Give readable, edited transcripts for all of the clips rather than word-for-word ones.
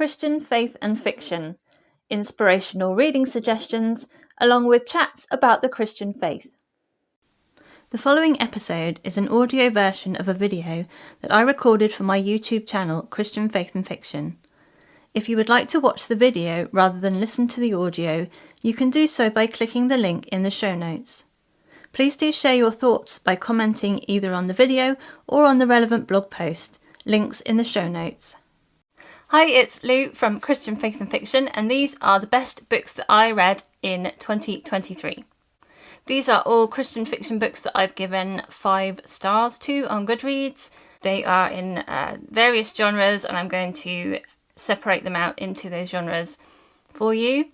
Christian faith and fiction, inspirational reading suggestions, along with chats about the Christian faith. The following episode is an audio version of a video that I recorded for my YouTube channel, Christian Faith and Fiction. If you would like to watch the video rather than listen to the audio, you can do so by clicking the link in the show notes. Please do share your thoughts by commenting either on the video or on the relevant blog post, links in the show notes. Hi, it's Lou from Christian Faith and Fiction, and these are the best books that I read in 2023. These are all Christian fiction books that I've given 5 stars to on Goodreads. They are in various genres, and I'm going to separate them out into those genres for you.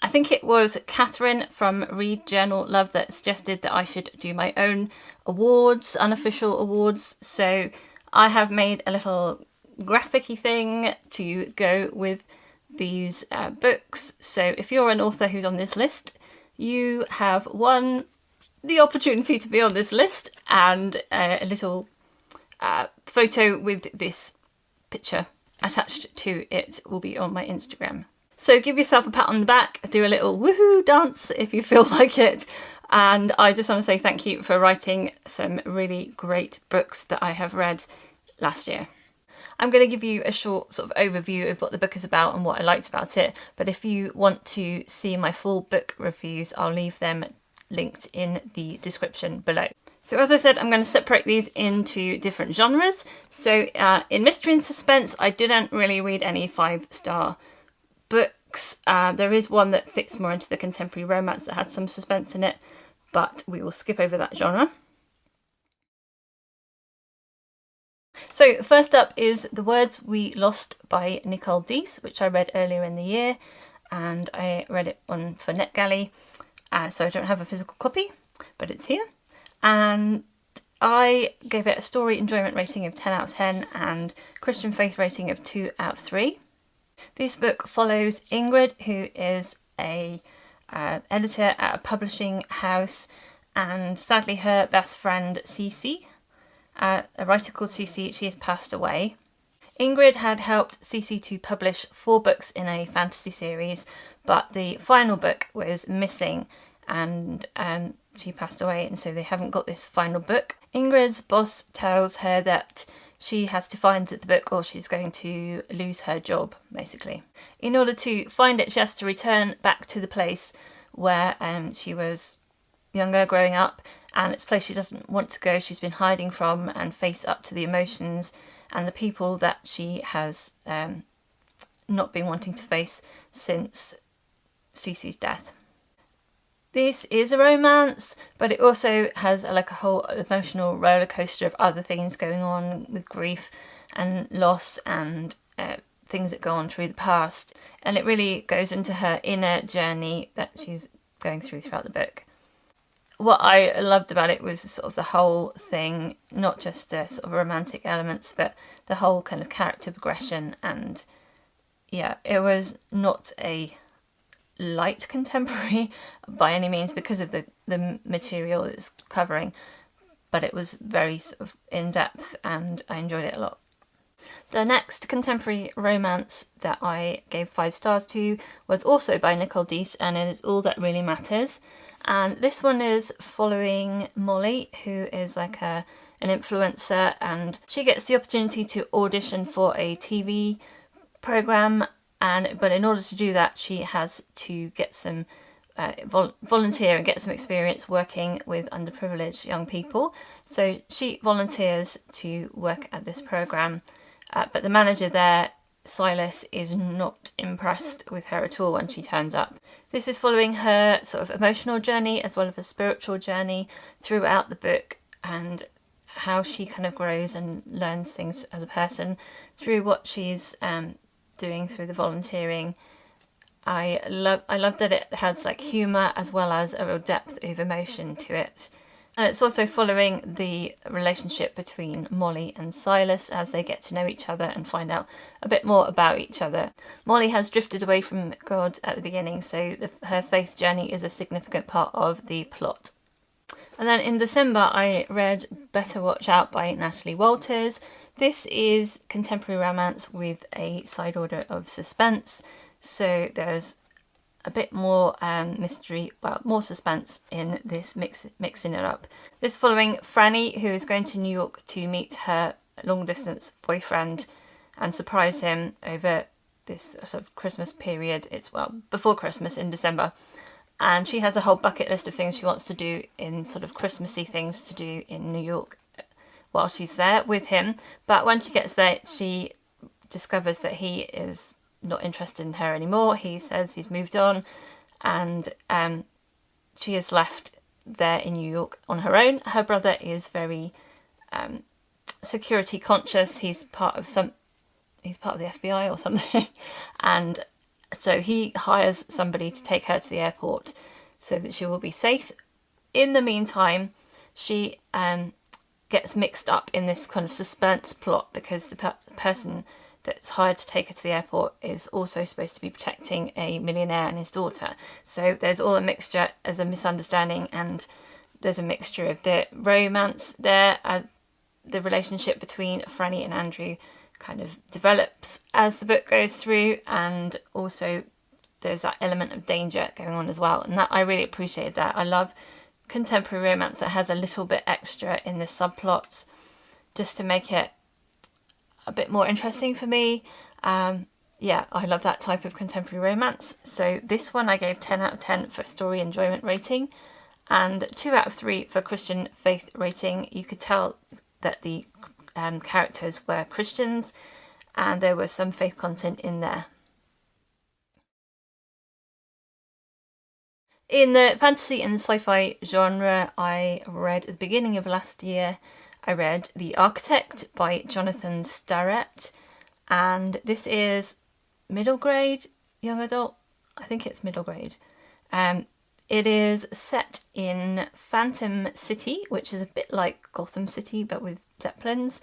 I think it was Catherine from Read Journal Love that suggested that I should do my own awards, unofficial awards. So I have made a little graphic-y thing to go with these books. So if you're an author who's on this list, you have won the opportunity to be on this list, and a little photo with this picture attached to it will be on my Instagram. So give yourself a pat on the back, do a little woohoo dance if you feel like it. And I just want to say thank you for writing some really great books that I have read last year. I'm going to give you a short sort of overview of what the book is about and what I liked about it. But if you want to see my full book reviews, I'll leave them linked in the description below. So as I said, I'm going to separate these into different genres. So in mystery and suspense, I didn't really read any 5-star books. There is one that fits more into the contemporary romance that had some suspense in it, but we will skip over that genre. So first up is The Words We Lost by Nicole Deese, which I read earlier in the year, and I read it for NetGalley, so I don't have a physical copy, but it's here. And I gave it a story enjoyment rating of 10 out of 10 and Christian faith rating of 2 out of 3. This book follows Ingrid, who is a editor at a publishing house, and sadly her best friend Cece, a writer called Cece, she has passed away. Ingrid had helped Cece to publish 4 books in a fantasy series, but the final book was missing, and she passed away, and so they haven't got this final book. Ingrid's boss tells her that she has to find the book or she's going to lose her job, basically. In order to find it, she has to return back to the place where she was younger, growing up, and it's a place she doesn't want to go, she's been hiding from, and face up to the emotions and the people that she has not been wanting to face since Cece's death. This is a romance, but it also has a whole emotional roller coaster of other things going on with grief and loss and things that go on through the past. And it really goes into her inner journey that she's going through throughout the book. What I loved about it was sort of the whole thing, not just the sort of romantic elements, but the whole kind of character progression. And yeah, it was not a light contemporary by any means because of the material it's covering, but it was very sort of in-depth and I enjoyed it a lot. The next contemporary romance that I gave 5 stars to was also by Nicole Deese, and it is All That Really Matters. And this one is following Molly, who is like an influencer, and she gets the opportunity to audition for a TV program. But in order to do that, she has to get some volunteer and get some experience working with underprivileged young people. So she volunteers to work at this program, but the manager there, Silas, is not impressed with her at all when she turns up. This is following her sort of emotional journey as well as a spiritual journey throughout the book, and how she kind of grows and learns things as a person through what she's doing through the volunteering. I love that it has humour as well as a real depth of emotion to it. And it's also following the relationship between Molly and Silas as they get to know each other and find out a bit more about each other. Molly has drifted away from God at the beginning, so her faith journey is a significant part of the plot. And then in December I read Better Watch Out by Natalie Walters. This is contemporary romance with a side order of suspense, so there's a bit more mystery, well, more suspense in this, mixing it up. This following Franny, who is going to New York to meet her long-distance boyfriend and surprise him over this sort of Christmas period. It's, well, before Christmas in December. And she has a whole bucket list of things she wants to do in sort of Christmassy things to do in New York while she's there with him. But when she gets there, she discovers that he is not interested in her anymore. He says he's moved on, and she is left there in New York on her own. Her brother is very security conscious. He's part of the FBI or something, and so he hires somebody to take her to the airport so that she will be safe. In the meantime, she gets mixed up in this kind of suspense plot because the person that's hired to take her to the airport is also supposed to be protecting a millionaire and his daughter. So there's all a mixture, as a misunderstanding, and there's a mixture of the romance there. The relationship between Franny and Andrew kind of develops as the book goes through, and also there's that element of danger going on as well, and that I really appreciated that. I love contemporary romance that has a little bit extra in the subplots just to make it a bit more interesting for me. Yeah, I love that type of contemporary romance. So this one I gave 10 out of 10 for story enjoyment rating and 2 out of 3 for Christian faith rating. You could tell that the characters were Christians and there was some faith content in there. In the fantasy and sci-fi genre, I read at the beginning of last year, I read The Architect by Jonathan Starrett, and this is middle grade, young adult. I think it's middle grade. It is set in Phantom City, which is a bit like Gotham City but with Zeppelins,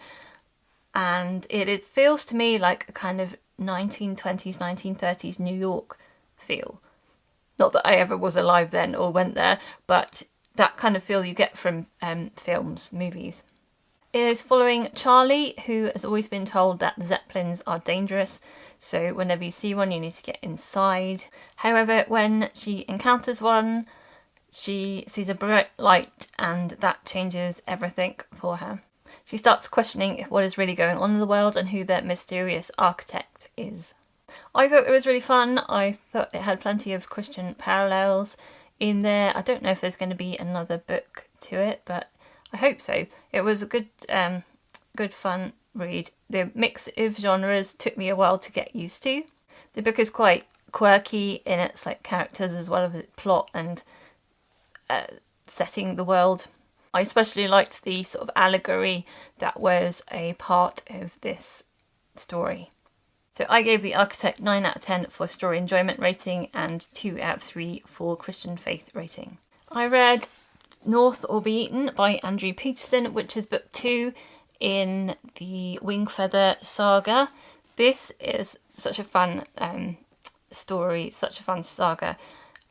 and it feels to me like a kind of 1920s, 1930s New York feel. Not that I ever was alive then or went there, but that kind of feel you get from films, movies. It is following Charlie, who has always been told that the Zeppelins are dangerous, so whenever you see one you need to get inside. However, when she encounters one, she sees a bright light and that changes everything for her. She starts questioning what is really going on in the world and who the mysterious architect is. I thought it was really fun. I thought it had plenty of Christian parallels in there. I don't know if there's going to be another book to it, but I hope so. It was a good fun read. The mix of genres took me a while to get used to. The book is quite quirky in its characters as well as its plot and setting the world. I especially liked the sort of allegory that was a part of this story. So I gave The Architect 9 out of 10 for story enjoyment rating and 2 out of 3 for Christian faith rating. I read North or Be Eaten by Andrew Peterson, which is book 2 in the Wingfeather saga. This is such a fun story, such a fun saga.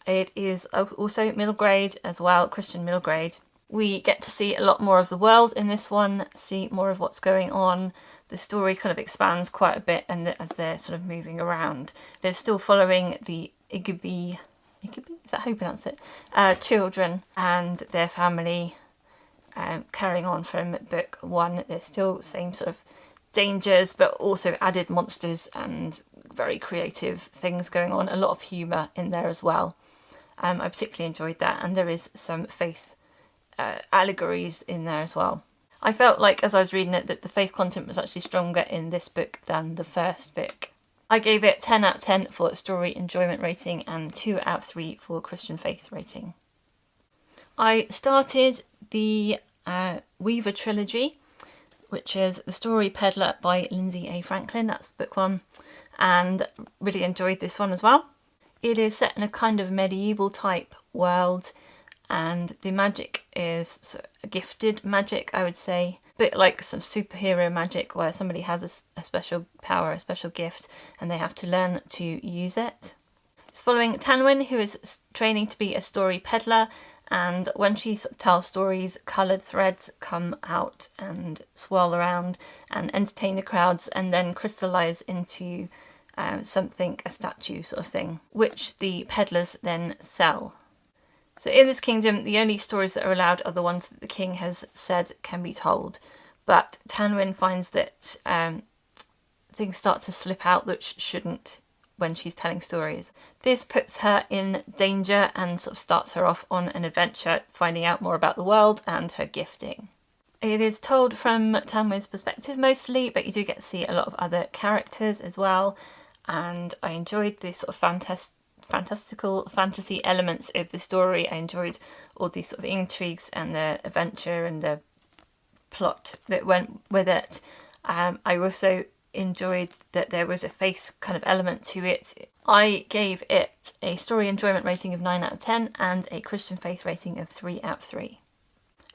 It is also middle grade as well, Christian middle grade. We get to see a lot more of the world in this one, see more of what's going on. The story kind of expands quite a bit, and as they're sort of moving around, they're still following the Igby, is that how you pronounce it? Children and their family, carrying on from book 1. There's still the same sort of dangers, but also added monsters and very creative things going on. A lot of humour in there as well. I particularly enjoyed that, and there is some faith allegories in there as well. I felt like as I was reading it that the faith content was actually stronger in this book than the first book. I gave it 10 out of 10 for story enjoyment rating and 2 out of 3 for Christian faith rating. I started the Weaver trilogy, which is the story Peddler by Lindsay A. Franklin. That's book 1, and really enjoyed this one as well. It is set in a kind of medieval type world, and the magic is a gifted magic, I would say. A bit like some superhero magic where somebody has a special power, a special gift, and they have to learn to use it. It's following Tanwyn, who is training to be a story peddler, and when she sort of tells stories, coloured threads come out and swirl around and entertain the crowds and then crystallise into something, a statue sort of thing, which the peddlers then sell. So in this kingdom, the only stories that are allowed are the ones that the king has said can be told. But Connilyn finds that things start to slip out that shouldn't when she's telling stories. This puts her in danger and sort of starts her off on an adventure, finding out more about the world and her gifting. It is told from Tanwy's perspective mostly, but you do get to see a lot of other characters as well. And I enjoyed the sort of fantastical fantasy elements of the story. I enjoyed all these sort of intrigues and the adventure and the plot that went with it. I also enjoyed that there was a faith kind of element to it. I gave it a story enjoyment rating of 9 out of 10 and a Christian faith rating of 3 out of 3.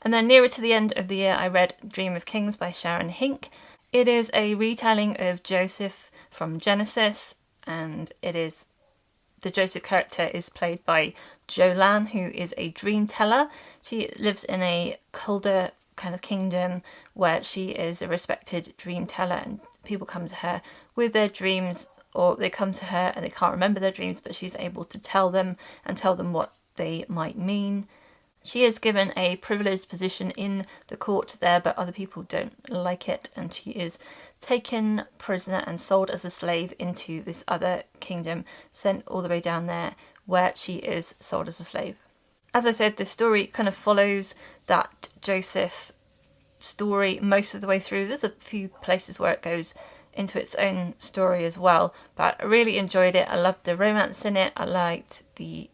And then nearer to the end of the year, I read Dream of Kings by Sharon Hinck. It is a retelling of Joseph from Genesis, and the Joseph character is played by Joanna, who is a dream teller. She lives in a colder kind of kingdom where she is a respected dream teller, and people come to her with their dreams, or they come to her and they can't remember their dreams, but she's able to tell them what they might mean. She is given a privileged position in the court there, but other people don't like it, and she is taken prisoner and sold as a slave into this other kingdom, sent all the way down there where she is sold as a slave. As I said, this story kind of follows that Joseph story most of the way through. There's a few places where it goes into its own story as well, but I really enjoyed it. I loved the romance in it. I liked the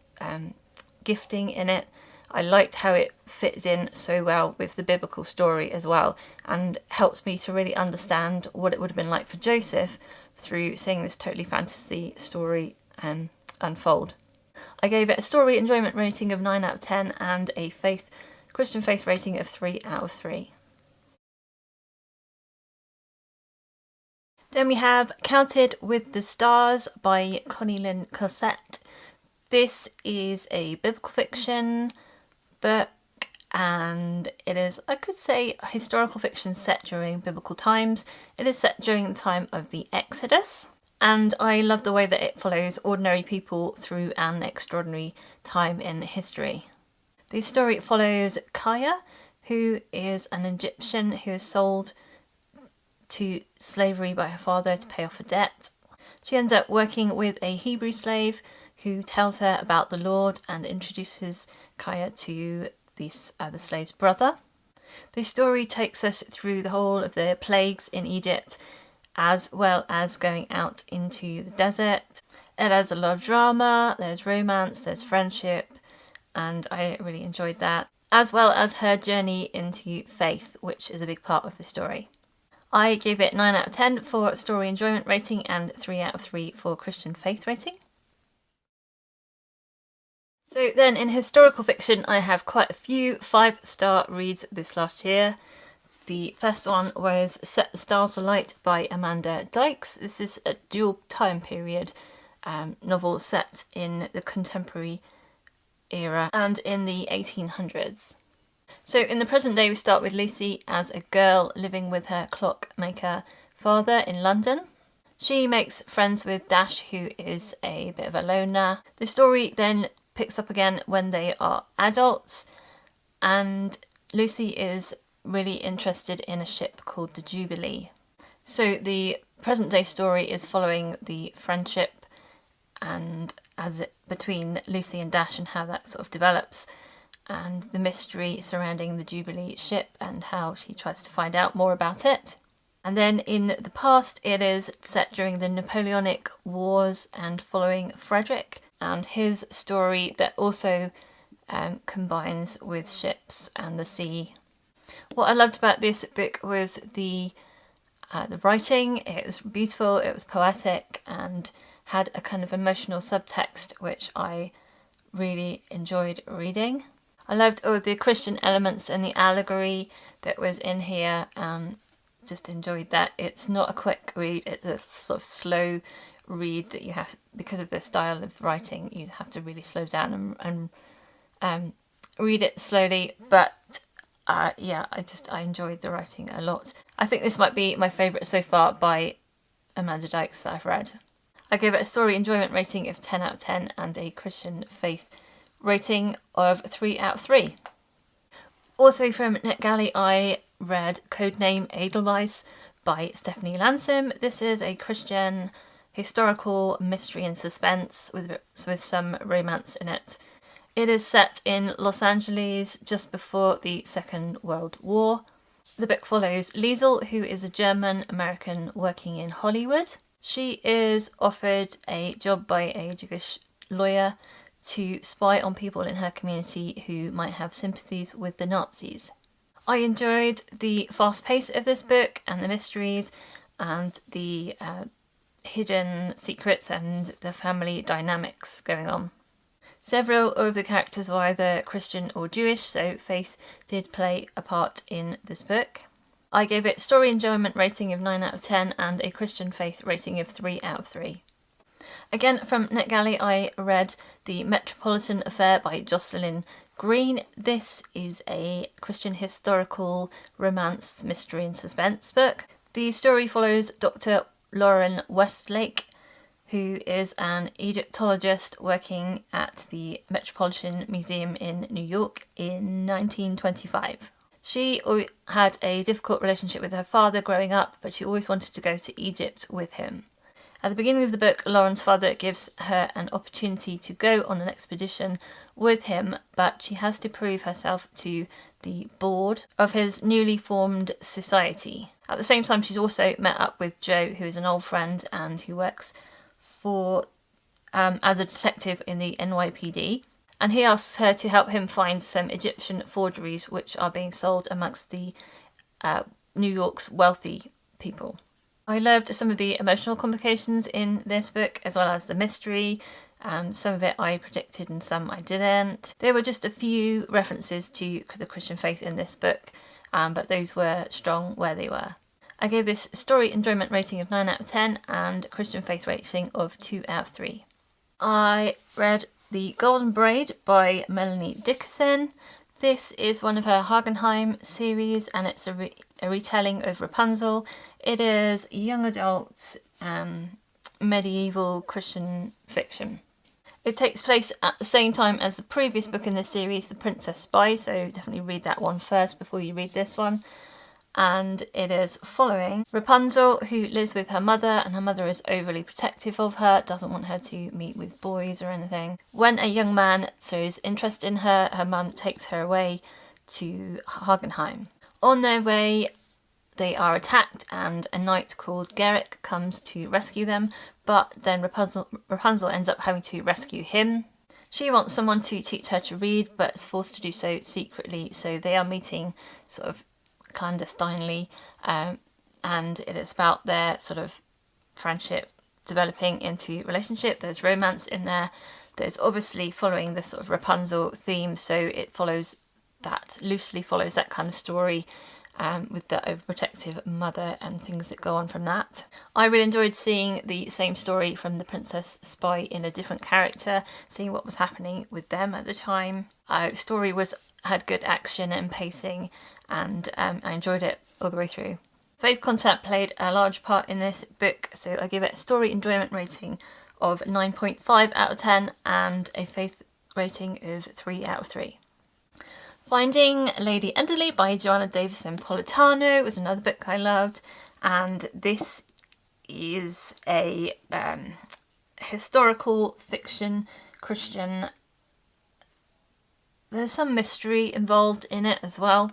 gifting in it. I liked how it fitted in so well with the biblical story as well, and helped me to really understand what it would have been like for Joseph through seeing this totally fantasy story unfold. I gave it a story enjoyment rating of 9 out of 10 and a Christian faith rating of 3 out of 3. Then we have Counted with the Stars by Connilyn Cossette. This is a biblical fiction book, and it is, I could say, historical fiction set during biblical times. It is set during the time of the Exodus, and I love the way that it follows ordinary people through an extraordinary time in history. The story follows Kaya, who is an Egyptian who is sold to slavery by her father to pay off a debt. She ends up working with a Hebrew slave who tells her about the Lord and introduces Kaya to the slave's brother. The story takes us through the whole of the plagues in Egypt, as well as going out into the desert. It has a lot of drama, there's romance, there's friendship, and I really enjoyed that, as well as her journey into faith, which is a big part of the story. I gave it 9 out of 10 for story enjoyment rating and 3 out of 3 for Christian faith rating. So then in historical fiction, I have quite a few 5-star reads this last year. The first one was Set the Stars Alight by Amanda Dykes. This is a dual time period novel set in the contemporary era and in the 1800s. So in the present day, we start with Lucy as a girl living with her clockmaker father in London. She makes friends with Dash, who is a bit of a loner. The story then picks up again when they are adults, and Lucy is really interested in a ship called the Jubilee. So the present day story is following the friendship and between Lucy and Dash and how that sort of develops, and the mystery surrounding the Jubilee ship and how she tries to find out more about it. And then in the past, it is set during the Napoleonic Wars and following Frederick and his story that also combines with ships and the sea. What I loved about this book was the writing. It was beautiful, it was poetic, and had a kind of emotional subtext which I really enjoyed reading. I loved all the Christian elements and the allegory that was in here. Just enjoyed that. It's not a quick read, it's a sort of slow read that you have, because of the style of writing, you have to really slow down and read it slowly, but yeah, I enjoyed the writing a lot. I think this might be my favourite so far by Amanda Dykes that I've read. I gave it a story enjoyment rating of 10 out of 10 and a Christian faith rating of 3 out of 3. Also from NetGalley, I read Codename Edelweiss by Stephanie Landsem. This is a Christian historical mystery and suspense with some romance in it. It is set in Los Angeles just before the Second World War. The book follows Liesel, who is a German-American working in Hollywood. She is offered a job by a Jewish lawyer to spy on people in her community who might have sympathies with the Nazis. I enjoyed the fast pace of this book and the mysteries and the hidden secrets and the family dynamics going on. Several of the characters were either Christian or Jewish, so faith did play a part in this book. I gave it story enjoyment rating of 9 out of 10 and a Christian faith rating of 3 out of 3. Again, from NetGalley, I read The Metropolitan Affair by Jocelyn Green. This is a Christian historical romance, mystery and suspense book. The story follows Dr. Lauren Westlake, who is an Egyptologist working at the Metropolitan Museum in New York in 1925. She had a difficult relationship with her father growing up, but she always wanted to go to Egypt with him. At the beginning of the book, Lauren's father gives her an opportunity to go on an expedition with him, but she has to prove herself to the board of his newly formed society. At the same time, she's also met up with Joe, who is an old friend and who works as a detective in the NYPD, and he asks her to help him find some Egyptian forgeries which are being sold amongst the New York's wealthy people. I loved some of the emotional complications in this book, as well as the mystery. Some of it I predicted and some I didn't. There were just a few references to the Christian faith in this book, but those were strong where they were. I gave this story enjoyment rating of 9 out of 10 and Christian faith rating of 2 out of 3. I read The Golden Braid by Melanie Dickerson. This is one of her Hagenheim series and it's a retelling of Rapunzel. It is young adult medieval Christian fiction. It takes place at the same time as the previous book in the series, The Princess Spies, so definitely read that one first before you read this one. And it is following Rapunzel, who lives with her mother, and her mother is overly protective of her, doesn't want her to meet with boys or anything. When a young man shows interest in her, her mum takes her away to Hagenheim. On their way, they are attacked and a knight called Garrick comes to rescue them, but then Rapunzel ends up having to rescue him. She wants someone to teach her to read, but is forced to do so secretly, so they are meeting sort of clandestinely, and it is about their sort of friendship developing into relationship. There's romance in there. There's obviously following the sort of Rapunzel theme, so it loosely follows that kind of story, with the overprotective mother and things that go on from that. I really enjoyed seeing the same story from The Princess Spy in a different character, seeing what was happening with them at the time. The story had good action and pacing, and I enjoyed it all the way through. Faith content played a large part in this book, so I give it a story enjoyment rating of 9.5 out of 10 and a faith rating of 3 out of 3. Finding Lady Enderley by Joanna Davidson Politano was another book I loved, and this is a historical fiction Christian. There's some mystery involved in it as well.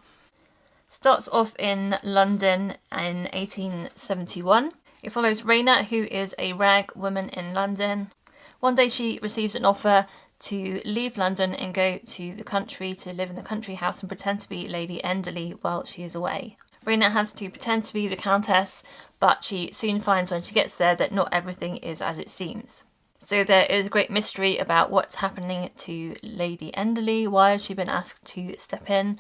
Starts off in London in 1871. It follows Raina, who is a rag woman in London. One day she receives an offer to leave London and go to the country to live in a country house and pretend to be Lady Enderley while she is away. Raina has to pretend to be the Countess, but she soon finds when she gets there that not everything is as it seems. So there is a great mystery about what's happening to Lady Enderley, why has she been asked to step in,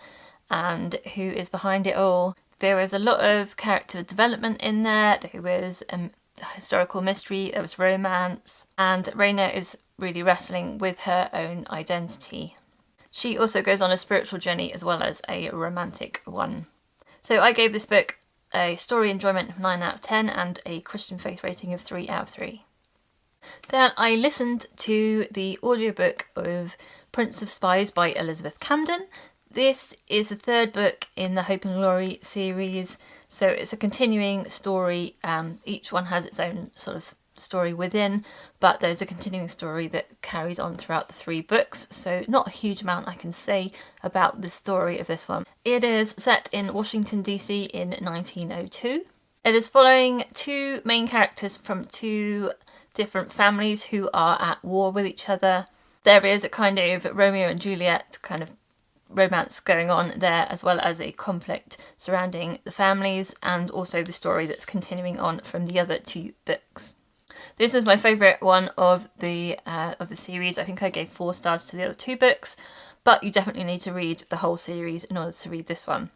and who is behind it all. There was a lot of character development in there, there was a historical mystery, there was romance, and Raina is really wrestling with her own identity. She also goes on a spiritual journey as well as a romantic one. So I gave this book a story enjoyment of 9 out of 10 and a Christian faith rating of 3 out of 3. Then I listened to the audiobook of Prince of Spies by Elizabeth Camden. This is the third book in the Hope and Glory series, so it's a continuing story. Each one has its own sort of story within, but there's a continuing story that carries on throughout the 3 books, so not a huge amount I can say about the story of this one. It is set in Washington DC in 1902. It is following 2 main characters from 2 different families who are at war with each other. There is a kind of Romeo and Juliet kind of romance going on there, as well as a conflict surrounding the families, and also the story that's continuing on from the other 2 books. This was my favourite one of the series. I think I gave 4 stars to the other 2 books, but you definitely need to read the whole series in order to read this one.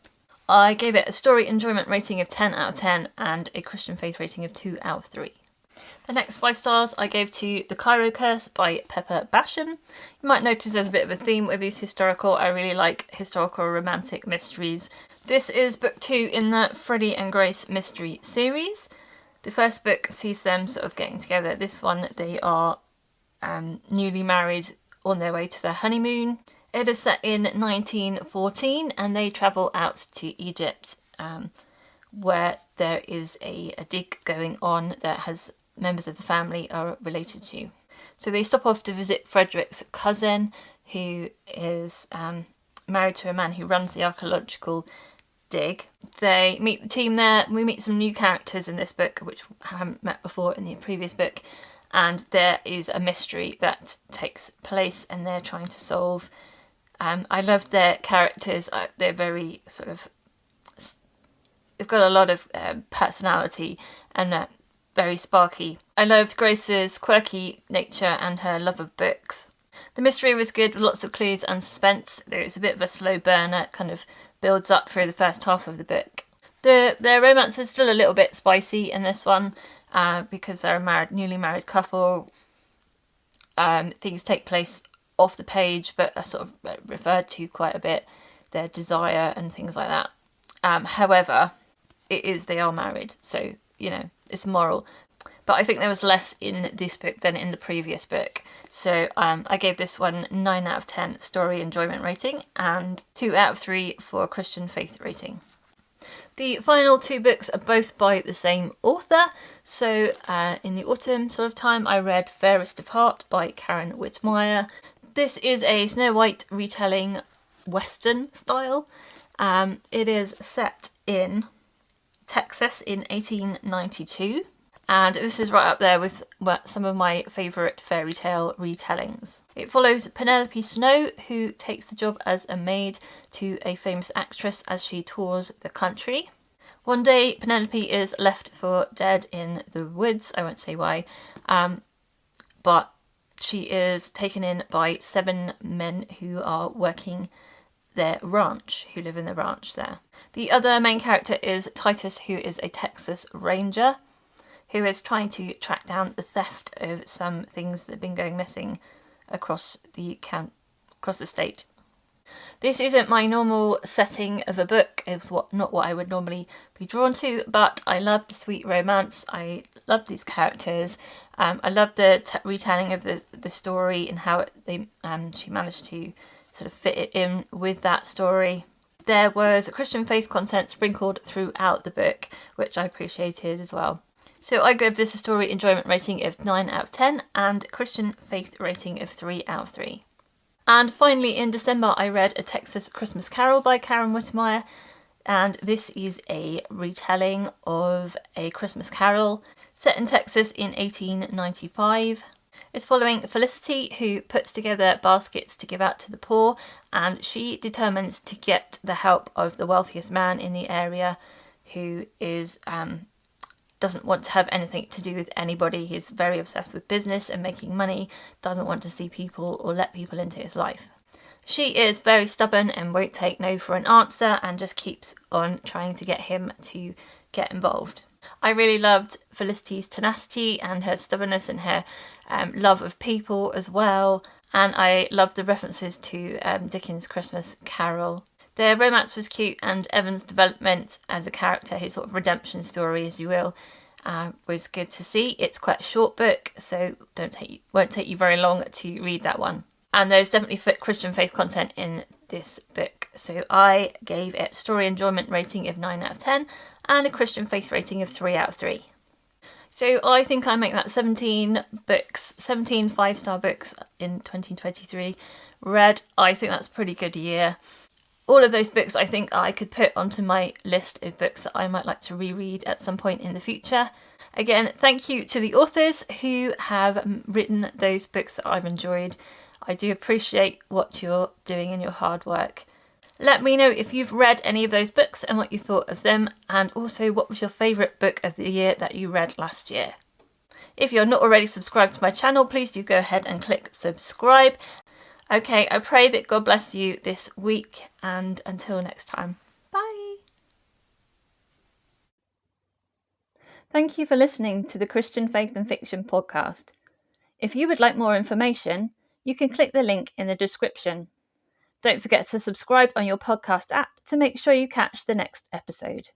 I gave it a story enjoyment rating of 10 out of 10 and a Christian faith rating of 2 out of 3. The next 5 stars I gave to The Cairo Curse by Pepper Basham. You might notice there's a bit of a theme with these historical. I really like historical romantic mysteries. This is book 2 in the Freddie and Grace mystery series. The first book sees them sort of getting together. This one, they are newly married on their way to their honeymoon. It is set in 1914 and they travel out to Egypt, where there is a dig going on that has members of the family are related to. So they stop off to visit Frederick's cousin, who is married to a man who runs the archaeological dig. They meet the team there. We meet some new characters in this book, which I haven't met before in the previous book. And there is a mystery that takes place and they're trying to solve. I love their characters. They're very sort of... They've got a lot of personality and very sparky. I loved Grace's quirky nature and her love of books. The mystery was good with lots of clues and suspense. It's a bit of a slow burner, kind of builds up through the first half of the book. Their romance is still a little bit spicy in this one because they're a newly married couple. Things take place off the page but are sort of referred to quite a bit. Their desire and things like that. However, they are married, so, you know, it's moral. But I think there was less in this book than in the previous book. So I gave this one 9 out of 10 story enjoyment rating and 2 out of 3 for Christian faith rating. The final 2 books are both by the same author. So in the autumn sort of time, I read Fairest of Heart by Karen Whitmire. This is a Snow White retelling Western style. It is set in Texas in 1892. And this is right up there with some of my favourite fairy tale retellings. It follows Penelope Snow, who takes the job as a maid to a famous actress as she tours the country. One day, Penelope is left for dead in the woods. I won't say why. But she is taken in by 7 men who are working their ranch, who live in the ranch there. The other main character is Titus, who is a Texas Ranger, who is trying to track down the theft of some things that have been going missing across the state. This isn't my normal setting of a book. It's not what I would normally be drawn to, but I love the sweet romance. I love these characters. I love the retelling of the story and how she managed to sort of fit it in with that story. There was Christian faith content sprinkled throughout the book, which I appreciated as well. So I gave this a story enjoyment rating of 9 out of 10 and Christian faith rating of 3 out of 3. And finally in December I read A Texas Christmas Carol by Karen Whitmire, and this is a retelling of A Christmas Carol set in Texas in 1895. It's following Felicity, who puts together baskets to give out to the poor, and she determines to get the help of the wealthiest man in the area, who is doesn't want to have anything to do with anybody. He's very obsessed with business and making money, doesn't want to see people or let people into his life. She is very stubborn and won't take no for an answer and just keeps on trying to get him to get involved. I really loved Felicity's tenacity and her stubbornness and her love of people as well. and I loved the references to Dickens' Christmas Carol. Their romance was cute, and Evan's development as a character, his sort of redemption story, as you will, was good to see. It's quite a short book, so won't take you very long to read that one. And there's definitely Christian faith content in this book. So I gave it a story enjoyment rating of 9 out of 10 and a Christian faith rating of 3 out of 3. So I think I make that 17 5-star books in 2023 read. I think that's a pretty good year. All of those books I think I could put onto my list of books that I might like to reread at some point in the future. Again, thank you to the authors who have written those books that I've enjoyed. I do appreciate what you're doing and your hard work. Let me know if you've read any of those books and what you thought of them, and also what was your favourite book of the year that you read last year. If you're not already subscribed to my channel, please do go ahead and click subscribe. Okay, I pray that God bless you this week, and until next time, bye. Thank you for listening to the Christian Faith and Fiction podcast. If you would like more information, you can click the link in the description. Don't forget to subscribe on your podcast app to make sure you catch the next episode.